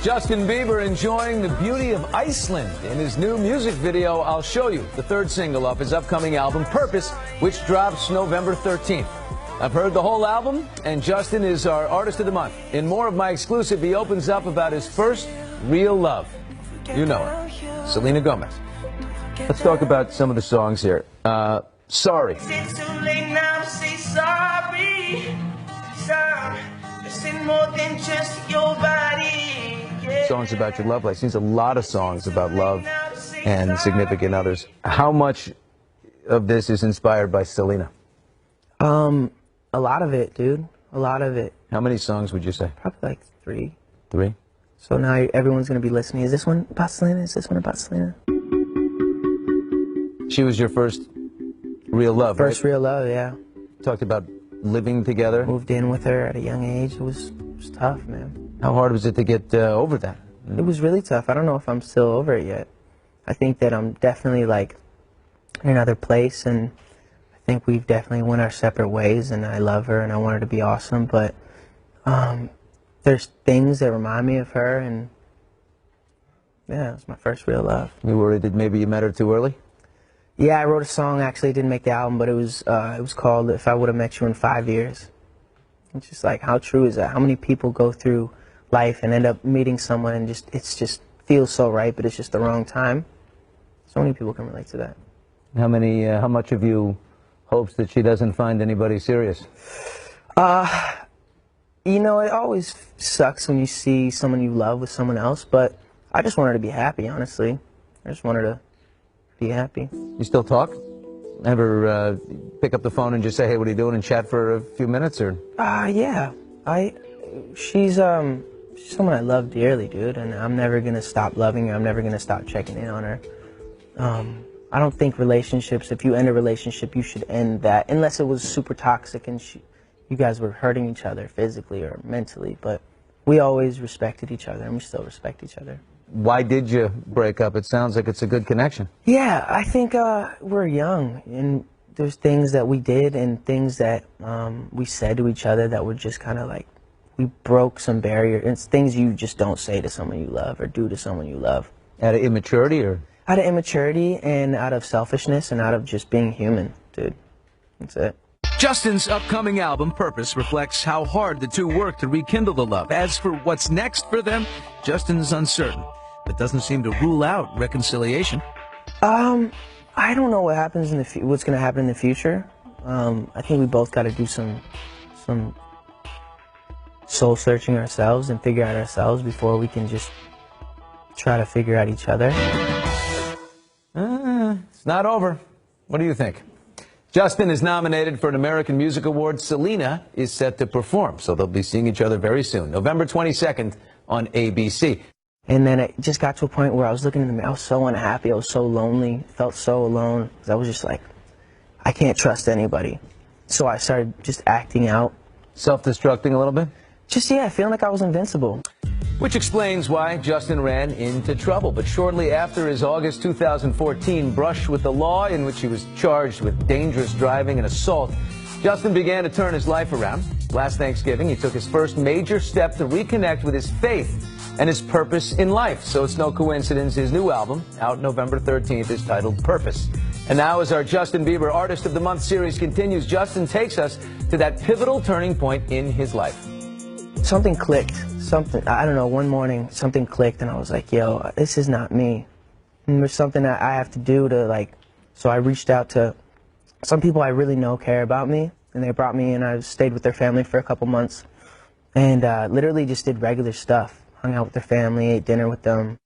Justin Bieber enjoying the beauty of Iceland in his new music video, I'll Show You, the third single off his upcoming album, Purpose, which drops November 13th. I've heard the whole album, and Justin is our Artist of the Month. In more of my exclusive, he opens up about his first real love. You know her, Selena Gomez. Let's talk about some of the songs here. Sorry. It's too late now to say sorry. Son, it's more than just your body. Yeah. Songs about your love life. Seems a lot of songs about love and significant others. How much of this is inspired by Selena? A lot of it, dude. A lot of it. How many songs would you say? Probably like 3. 3? So now everyone's going to be listening. Is this one about Selena? Is this one about Selena? She was your first real love, First right? real love, yeah. Talked about living together. Moved in with her at a young age. It was tough, man. How hard was it to get over that? It was really tough. I don't know if I'm still over it yet. I think that I'm definitely like in another place, and I think we've definitely went our separate ways, and I love her and I want her to be awesome, but there's things that remind me of her, and yeah, it was my first real love. You worried that maybe you met her too early? Yeah, I wrote a song, actually, it didn't make the album, but it was called If I Would Have Met You in 5 Years. It's just like, how true is that? How many people go through life and end up meeting someone and it just feels so right, but it's just the wrong time? So many people can relate to that. How much of you hopes that she doesn't find anybody serious? You know, it always sucks when you see someone you love with someone else, but I just want her to be happy, honestly. I just want her to be happy. You still talk? Ever pick up the phone and just say, hey, what are you doing, and chat for a few minutes, or? Yeah. She's someone I love dearly, dude, and I'm never gonna stop loving her. I'm never gonna stop checking in on her. I don't think relationships, if you end a relationship, you should end that, unless it was super toxic and you guys were hurting each other physically or mentally, but we always respected each other, and we still respect each other. Why did you break up? It sounds like it's a good connection. Yeah, I think we're young, and there's things that we did and things that we said to each other that were just kind of like, we broke some barrier. It's things you just don't say to someone you love or do to someone you love. Out of immaturity, or? Out of immaturity and out of selfishness and out of just being human, dude. That's it. Justin's upcoming album, Purpose, reflects how hard the two work to rekindle the love. As for what's next for them, Justin's uncertain, but doesn't seem to rule out reconciliation. I don't know what happens in what's going to happen in the future. I think we both got to do some soul searching ourselves and figure out ourselves before we can just try to figure out each other. It's not over. What do you think? Justin is nominated for an American Music Award. Selena is set to perform, so they'll be seeing each other very soon. November 22nd on ABC. And then it just got to a point where I was looking in the mirror. I was so unhappy. I was so lonely. Felt so alone. Because I was just like, I can't trust anybody. So I started just acting out. Self-destructing a little bit? Just, yeah, feeling like I was invincible. Which explains why Justin ran into trouble. But shortly after his August 2014 brush with the law, in which he was charged with dangerous driving and assault, Justin began to turn his life around. Last Thanksgiving, he took his first major step to reconnect with his faith and his purpose in life. So it's no coincidence his new album, out November 13th, is titled Purpose. And now, as our Justin Bieber Artist of the Month series continues, Justin takes us to that pivotal turning point in his life. Something clicked. I don't know, one morning something clicked and I was like, yo, this is not me. And there's something that I have to do to, like, so I reached out to some people I really know care about me, and they brought me in. I stayed with their family for a couple months and literally just did regular stuff. Hung out with their family, ate dinner with them.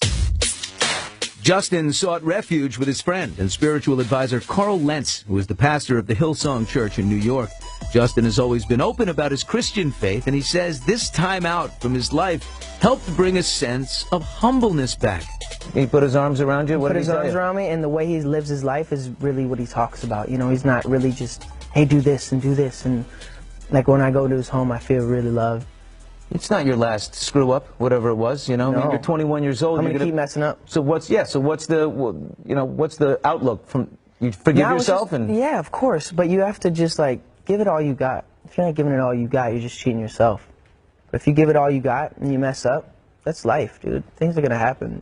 Justin sought refuge with his friend and spiritual advisor Carl Lentz, who is the pastor of the Hillsong Church in New York. Justin has always been open about his Christian faith, and he says this time out from his life helped bring a sense of humbleness back. He put his arms around you? He put his arms around me, and the way he lives his life is really what he talks about. You know, he's not really just, hey, do this and do this. And like when I go to his home, I feel really loved. It's not your last screw up, whatever it was, you know. No. I mean, you're 21 years old. I'm gonna keep messing up. So what's the what's the outlook from you forgive yourself and yeah, of course, but you have to just like give it all you got. If you're not giving it all you got, you're just cheating yourself. If you give it all you got and you mess up, that's life, dude. Things are gonna happen.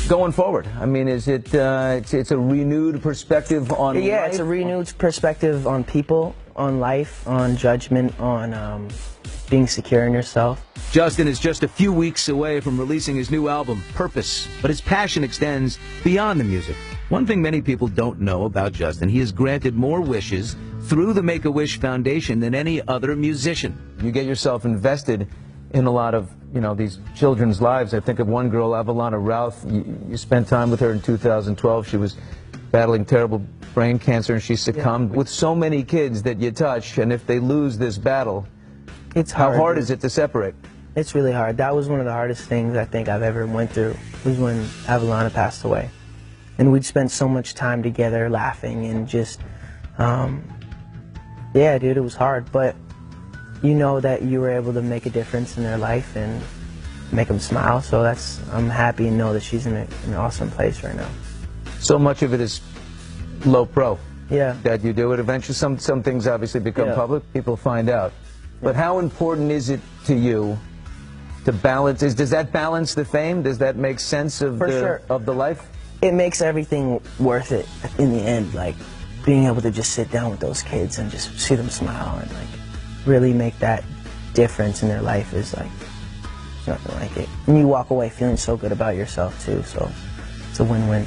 Going forward, I mean, is it? It's a renewed perspective on Yeah, life? it's a renewed perspective on people, on life, on judgment, on being secure in yourself. Justin is just a few weeks away from releasing his new album, Purpose, but his passion extends beyond the music. One thing many people don't know about Justin, he has granted more wishes through the Make-A-Wish Foundation than any other musician. You get yourself invested in a lot of, these children's lives. I think of one girl, Avalana Routh. You spent time with her in 2012. She was battling terrible brain cancer and she succumbed. Yeah. With so many kids that you touch, and if they lose this battle, it's hard. How hard is it to separate? It's really hard. That was one of the hardest things I think I've ever went through, was when Avalana passed away. And we'd spent so much time together laughing and just, yeah, dude, it was hard. But you know that you were able to make a difference in their life and make them smile. So I'm happy and know that she's in an awesome place right now. So much of it is low pro. Yeah. That you do it. Eventually, some things obviously become public. People find out. But how important is it to you to balance? Does that balance the fame? Does that make sense of the life? It makes everything worth it in the end. Like being able to just sit down with those kids and just see them smile and like really make that difference in their life is like nothing like it. And you walk away feeling so good about yourself too. So it's a win-win.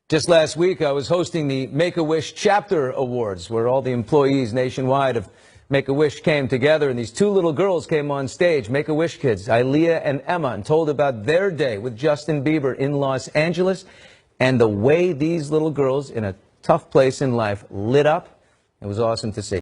Just last week, I was hosting the Make-A-Wish Chapter Awards, where all the employees nationwide of Make-A-Wish came together, and these two little girls came on stage, Make-A-Wish kids, Ilea and Emma, and told about their day with Justin Bieber in Los Angeles, and the way these little girls in a tough place in life lit up. It was awesome to see.